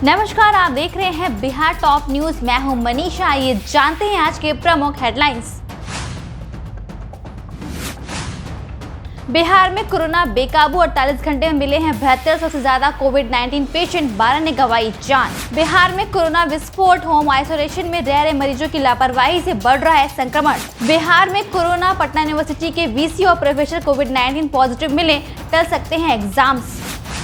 नमस्कार, आप देख रहे हैं बिहार टॉप न्यूज। मैं हूं मनीषा। आइए जानते हैं आज के प्रमुख हेडलाइंस। बिहार में कोरोना बेकाबू, 48 घंटे में मिले हैं 7200 से ज्यादा कोविड-19 पेशेंट, 12 ने गंवाई जान। बिहार में कोरोना विस्फोट, होम आइसोलेशन में रह रहे मरीजों की लापरवाही से बढ़ रहा है संक्रमण। बिहार में कोरोना, पटना यूनिवर्सिटी के वीसी और प्रोफेसर कोविड-19 पॉजिटिव मिले, टल सकते हैं एग्जाम्स।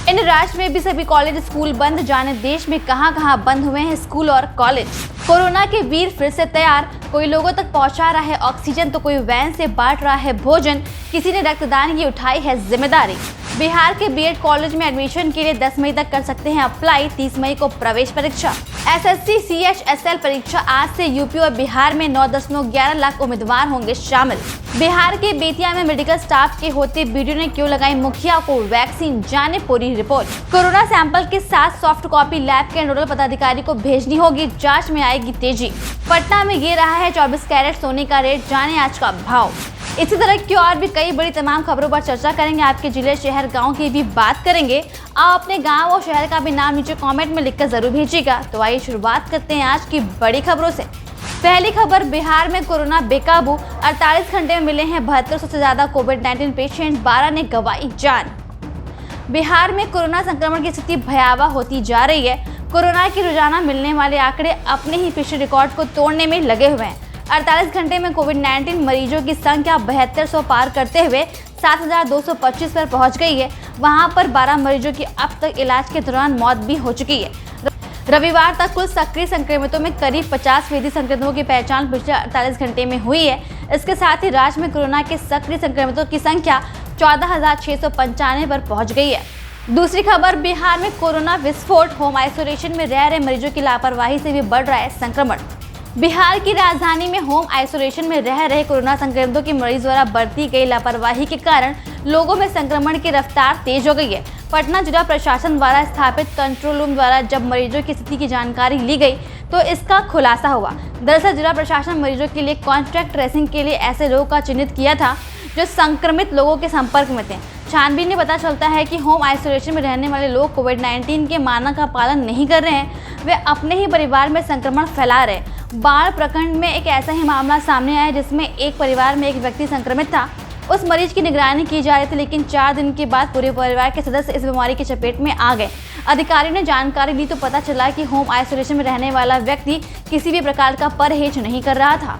इन राज्य में भी सभी कॉलेज स्कूल बंद, जाने देश में कहां बंद हुए हैं स्कूल और कॉलेज। कोरोना के वीर फिर से तैयार, कोई लोगों तक पहुंचा रहा है ऑक्सीजन तो कोई वैन से बांट रहा है भोजन, किसी ने रक्तदान की उठाई है जिम्मेदारी। बिहार के बीएड कॉलेज में एडमिशन के लिए 10 मई तक कर सकते हैं अप्लाई, 30 मई को प्रवेश परीक्षा। एसएससी CHSL परीक्षा आज से यूपी और बिहार में 9.11 लाख उम्मीदवार होंगे शामिल। बिहार के बेतिया में मेडिकल स्टाफ के होते वीडियो ने क्यों लगाई मुखिया को वैक्सीन, जाने पूरी रिपोर्ट। कोरोना सैंपल के साथ सॉफ्ट कॉपी लैब के नोडल पदाधिकारी को भेजनी होगी, जांच में आएगी तेजी। पटना में गिर रहा है 24 कैरेट सोने का रेट, जाने आज का भाव। इसी तरह की और भी कई बड़ी तमाम खबरों पर चर्चा करेंगे। आपके जिले, शहर, गांव की भी बात करेंगे। आप अपने गांव और शहर का भी नाम नीचे कमेंट में लिखकर जरूर भेजिएगा। तो आइए शुरुआत करते हैं आज की बड़ी खबरों से। पहली खबर, बिहार में कोरोना बेकाबू, 48 घंटे में मिले हैं 7200 से ज्यादा कोविड-19 पेशेंट, 12 ने गंवाई जान। बिहार में कोरोना संक्रमण की स्थिति भयावह होती जा रही है। कोरोना की रोजाना मिलने वाले आंकड़े अपने ही पिछले रिकॉर्ड को तोड़ने में लगे हुए हैं। 48 घंटे में कोविड-19 मरीजों की संख्या 7200 पार करते हुए 7225 पर पहुंच गई है। वहां पर 12 मरीजों की अब तक इलाज के दौरान मौत भी हो चुकी है। रविवार तक कुल सक्रिय संक्रमितों में करीब 50% संक्रमितों की पहचान पिछले 48 घंटे में हुई है। इसके साथ ही राज्य में कोरोना के सक्रिय संक्रमितों की संख्या 14,695 पर पहुंच गई है। दूसरी खबर, बिहार में कोरोना विस्फोट, होम आइसोलेशन में रह रहे मरीजों की लापरवाही से भी बढ़ रहा है संक्रमण। बिहार की राजधानी में होम आइसोलेशन में रह रहे कोरोना संक्रमितों के मरीज द्वारा बरती गई लापरवाही के कारण लोगों में संक्रमण की रफ्तार तेज हो गई है। पटना जिला प्रशासन द्वारा स्थापित कंट्रोल रूम द्वारा जब मरीजों की स्थिति की जानकारी ली गई तो इसका खुलासा हुआ। दरअसल जिला प्रशासन मरीजों के लिए कॉन्टैक्ट ट्रेसिंग के लिए ऐसे लोगों का चिन्हित किया था जो संक्रमित लोगों के संपर्क में थे। छानबीन में पता चलता है कि होम आइसोलेशन में रहने वाले लोग कोविड-19 के मानक का पालन नहीं कर रहे हैं, वे अपने ही परिवार में संक्रमण फैला रहे। बाढ़ प्रखंड में एक ऐसा ही मामला सामने आया जिसमें एक परिवार में एक व्यक्ति संक्रमित था। उस मरीज की निगरानी की जा रही थी, लेकिन 4 दिन के बाद पूरे परिवार के सदस्य इस बीमारी की चपेट में आ गए। अधिकारियों ने जानकारी दी तो पता चला कि होम आइसोलेशन में रहने वाला व्यक्ति किसी भी प्रकार का परहेज नहीं कर रहा था।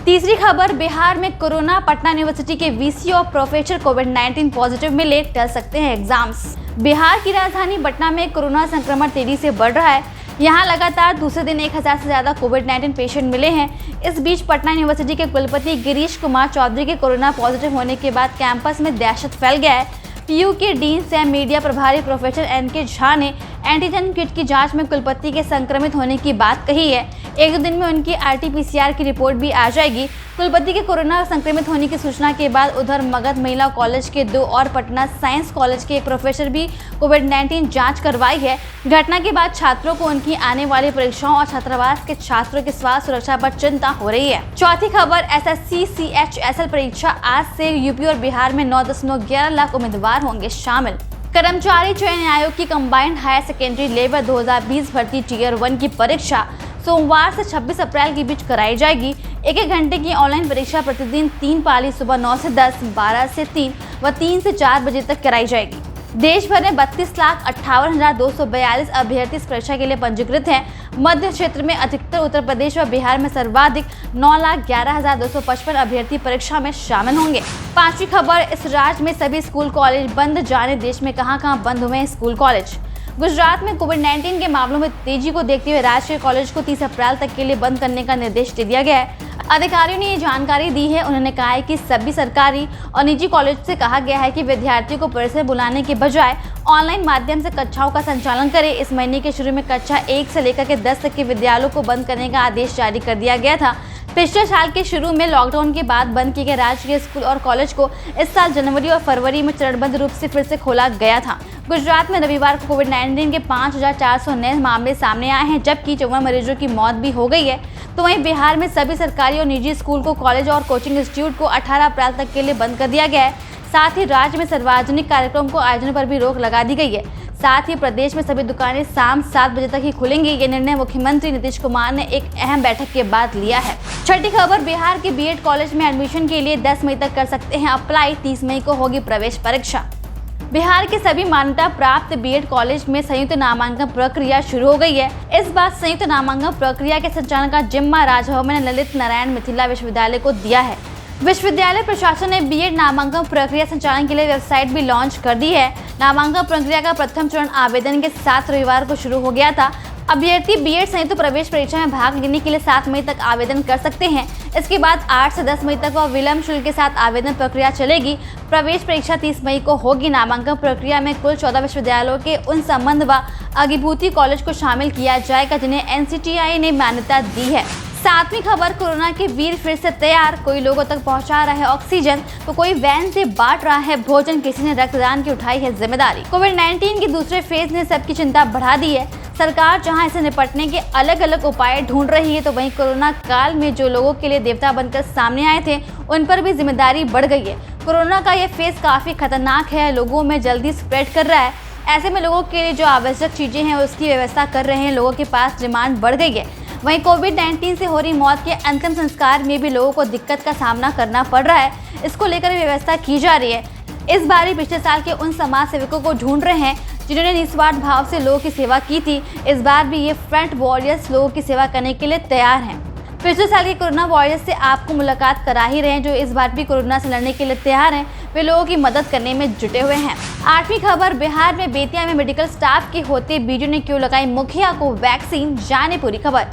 तीसरी खबर, बिहार में कोरोना, पटना यूनिवर्सिटी के वीसी और प्रोफेसर कोविड-19 पॉजिटिव मिले, टल सकते हैं एग्जाम्स। बिहार की राजधानी पटना में कोरोना संक्रमण तेजी से बढ़ रहा है। यहाँ लगातार दूसरे दिन 1000 से ज्यादा कोविड-19 पेशेंट मिले हैं। इस बीच पटना यूनिवर्सिटी के कुलपति गिरीश कुमार चौधरी के कोरोना पॉजिटिव होने के बाद कैंपस में दहशत फैल गया है। पीयू के डीन सह मीडिया प्रभारी प्रोफेसर NK झा ने एंटीजन किट की जांच में कुलपति के संक्रमित होने की बात कही है। 1-2 दिन में उनकी RT-PCR की रिपोर्ट भी आ जाएगी। कुलपति के कोरोना संक्रमित होने की सूचना के बाद उधर मगध महिला कॉलेज के 2 और पटना साइंस कॉलेज के एक प्रोफेसर भी कोविड-19 जांच करवाई है। घटना के बाद छात्रों को उनकी आने वाली परीक्षाओं और छात्रावास के छात्रों की स्वास्थ्य सुरक्षा पर चिंता हो रही है। चौथी खबर, SSC CHSL परीक्षा आज से यूपी और बिहार में 9.11 लाख उम्मीदवार होंगे शामिल। कर्मचारी चयन आयोग की कंबाइंड हायर सेकेंडरी लेवल 2020 भर्ती टियर 1 की परीक्षा सोमवार से 26 अप्रैल के बीच कराई जाएगी। 1-1 घंटे की ऑनलाइन परीक्षा प्रतिदिन 3 पाली सुबह 9 से 10, 12 से 3 व 3 से 4 बजे तक कराई जाएगी। देश भर में 32,58,242 अभ्यर्थी इस परीक्षा के लिए पंजीकृत हैं। मध्य क्षेत्र में अधिकतर, उत्तर प्रदेश व बिहार में सर्वाधिक 9,11,255 अभ्यर्थी परीक्षा में शामिल होंगे। पांचवी खबर, इस राज्य में सभी स्कूल कॉलेज बंद, जाने देश में कहां बंद हुए हैं स्कूल कॉलेज। गुजरात में कोविड-19 के मामलों में तेजी को देखते हुए राज्य के कॉलेज को 30 अप्रैल तक के लिए बंद करने का निर्देश दे दिया गया है। अधिकारियों ने ये जानकारी दी है। उन्होंने कहा है कि सभी सरकारी और निजी कॉलेज से कहा गया है कि विद्यार्थियों को परिसर बुलाने के बजाय ऑनलाइन माध्यम से कक्षाओं का संचालन करें। इस महीने के शुरू में कक्षा 1 से लेकर के 10 तक के विद्यालयों को बंद करने का आदेश जारी कर दिया गया था। पिछले साल के शुरू में लॉकडाउन के बाद बंद किए गए राज्य के स्कूल और कॉलेज को इस साल जनवरी और फरवरी में चरणबद्ध रूप से फिर से खोला गया था। गुजरात में रविवार को कोविड-19 के 5,400 नए मामले सामने आए हैं, जबकि 54 मरीजों की मौत भी हो गई है। तो वहीं बिहार में सभी सरकारी और निजी स्कूल को, कॉलेज और कोचिंग इंस्टीट्यूट को 18 अप्रैल तक के लिए बंद कर दिया गया है। साथ ही राज्य में सार्वजनिक कार्यक्रम को आयोजन पर भी रोक लगा दी गई है। साथ ही प्रदेश में सभी दुकानें शाम 7 बजे तक ही खुलेंगी। ये निर्णय मुख्यमंत्री नीतीश कुमार ने एक अहम बैठक के बाद लिया है। छठी खबर, बिहार के बीएड कॉलेज में एडमिशन के लिए 10 मई तक कर सकते हैं अप्लाई, 30 मई को होगी प्रवेश परीक्षा। बिहार के सभी मान्यता प्राप्त बीएड कॉलेज में संयुक्त नामांकन प्रक्रिया शुरू हो गई है। इस बार संयुक्त नामांकन प्रक्रिया के संचालन का जिम्मा राजभवन ने ललित नारायण मिथिला विश्वविद्यालय को दिया है। विश्वविद्यालय प्रशासन ने बीएड नामांकन प्रक्रिया संचालन के लिए वेबसाइट भी लॉन्च कर दी है। नामांकन प्रक्रिया का प्रथम चरण आवेदन के 7 रविवार को शुरू हो गया था। अभ्यर्थी बीएड संयुक्त प्रवेश परीक्षा में भाग लेने के लिए 7 मई तक आवेदन कर सकते हैं। इसके बाद 8 से 10 मई तक वह विलंब शुल्क के साथ आवेदन प्रक्रिया चलेगी। प्रवेश परीक्षा 30 मई को होगी। नामांकन प्रक्रिया में कुल 14 विश्वविद्यालयों के उन संबंध व अभिभूति कॉलेज को शामिल किया जाएगा जिन्हें एनसीटीआई ने मान्यता दी है। 7वीं खबर, कोरोना के वीर फिर से तैयार। कोई लोगों तक पहुंचा रहा है ऑक्सीजन तो कोई वैन से बांट रहा है भोजन, किसी ने रक्तदान की उठाई है जिम्मेदारी। कोविड-19 के दूसरे फेज ने सबकी चिंता बढ़ा दी है। सरकार जहां इसे निपटने के अलग अलग उपाय ढूंढ रही है, तो वहीं कोरोना काल में जो लोगों के लिए देवता बनकर सामने आए थे उन पर भी जिम्मेदारी बढ़ गई है। कोरोना का ये फेज काफी खतरनाक है, लोगों में जल्दी स्प्रेड कर रहा है। ऐसे में लोगों के लिए जो आवश्यक चीजें हैं उसकी व्यवस्था कर रहे हैं। लोगों के पास डिमांड बढ़ गई है। वहीं कोविड-19 से हो रही मौत के अंतिम संस्कार में भी लोगों को दिक्कत का सामना करना पड़ रहा है। इसको लेकर व्यवस्था की जा रही है। इस बार ही पिछले साल के उन समाज सेवकों को ढूंढ रहे हैं जिन्होंने निस्वार्थ भाव से लोगों की सेवा की थी। इस बार भी ये फ्रंट वॉरियर्स लोगों की सेवा करने के लिए तैयार हैं। पिछले साल के कोरोना वॉरियर्स से आपको मुलाकात करा ही रहे हैं, जो इस बार भी कोरोना से लड़ने के लिए तैयार हैं। वे लोगों की मदद करने में जुटे हुए हैं। 8वीं खबर, बिहार में बेतिया में मेडिकल स्टाफ के होते बीजेपी ने क्यों लगाई मुखिया को वैक्सीन, जाने पूरी खबर।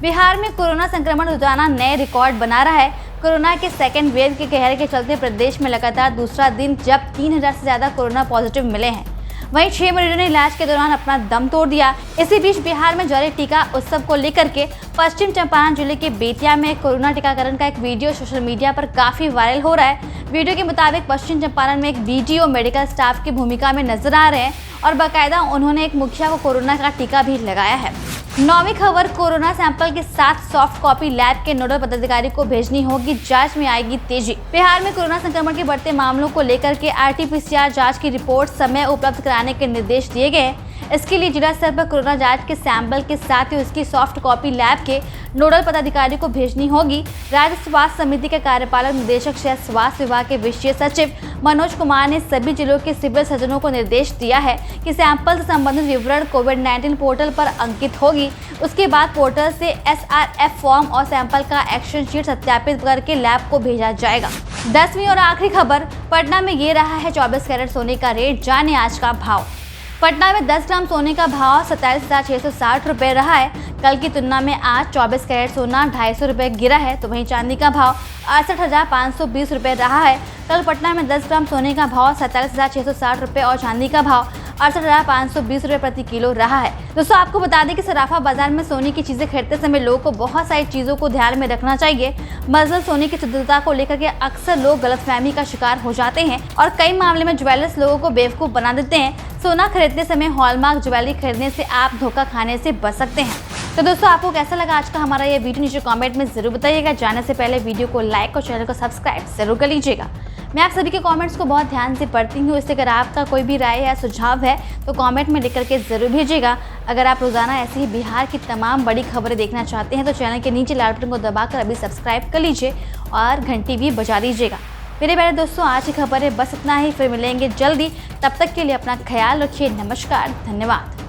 बिहार में कोरोना संक्रमण रोजाना नए रिकॉर्ड बना रहा है। कोरोना के सेकेंड वेव के कहर के चलते प्रदेश में लगातार दूसरा दिन जब 3000 से ज्यादा कोरोना पॉजिटिव मिले हैं। वहीं 6 मरीजों ने इलाज के दौरान अपना दम तोड़ दिया। इसी बीच बिहार में जारी टीका उत्सव को लेकर के पश्चिम चंपारण जिले के बेतिया में कोरोना टीकाकरण का एक वीडियो सोशल मीडिया पर काफी वायरल हो रहा है। वीडियो के मुताबिक पश्चिम चंपारण में एक बीडीओ मेडिकल स्टाफ की भूमिका में नजर आ रहे हैं और बाकायदा उन्होंने एक मुखिया को कोरोना का टीका भी लगाया है। 9वीं खबर, कोरोना सैंपल के साथ सॉफ्ट कॉपी लैब के नोडल पदाधिकारी को भेजनी होगी, जांच में आएगी तेजी। बिहार में कोरोना संक्रमण के बढ़ते मामलों को लेकर के आरटी-पीसीआर जांच की रिपोर्ट समय उपलब्ध कराने के निर्देश दिए गए हैं। इसके लिए जिला स्तर पर कोरोना जांच के सैंपल के साथ ही उसकी सॉफ्ट कॉपी लैब के नोडल पदाधिकारी को भेजनी होगी। राज्य स्वास्थ्य समिति के कार्यपालक निदेशक सह स्वास्थ्य विभाग के विशेष सचिव मनोज कुमार ने सभी जिलों के सिविल सर्जनों को निर्देश दिया है कि सैंपल से संबंधित विवरण कोविड-19 पोर्टल पर अंकित होगी। उसके बाद पोर्टल से SRF फॉर्म और सैंपल का एक्शन शीट सत्यापित करके लैब को भेजा जाएगा। 10वीं और आखिरी खबर, पटना में ये रहा है 24 कैरेट सोने का रेट, जाने आज का भाव। पटना में 10 ग्राम सोने का भाव 27,660 रुपये रहा है। कल की तुलना में आज 24 कैरेट सोना 250 रुपये गिरा है। तो वहीं चांदी का भाव 68,520 रुपये रहा है। कल पटना में 10 ग्राम सोने का भाव 47,660 रुपये और चांदी का भाव 68,520 रुपये प्रति किलो रहा है। दोस्तों, आपको बता दें कि सराफा बाजार में सोने की चीजें खरीदते समय लोगों को बहुत सारी चीजों को ध्यान में रखना चाहिए। मसलन सोने की शुद्धता को लेकर के अक्सर लोग गलतफहमी का शिकार हो जाते हैं और कई मामले में ज्वेलर्स लोगों को बेवकूफ बना देते हैं। सोना खरीदते समय हॉलमार्क ज्वेलरी खरीदने से आप धोखा खाने से बच सकते हैं। तो दोस्तों, आपको कैसा लगा आज का हमारा ये वीडियो, नीचे कमेंट में जरूर बताइएगा। जाने से पहले वीडियो को लाइक और चैनल को सब्सक्राइब जरूर कर लीजिएगा। मैं आप सभी के कमेंट्स को बहुत ध्यान से पढ़ती हूँ, इसलिए अगर आपका कोई भी राय या सुझाव है तो कमेंट में लिख करके जरूर भेजिएगा। अगर आप रोजाना ऐसे ही बिहार की तमाम बड़ी खबरें देखना चाहते हैं तो चैनल के नीचे लाल बटन को दबाकर अभी सब्सक्राइब कर लीजिए और घंटी भी बजा दीजिएगा। मेरे प्यारे दोस्तों, आज की खबर है बस इतना ही। फिर मिलेंगे जल्दी, तब तक के लिए अपना ख्याल रखिए। नमस्कार, धन्यवाद।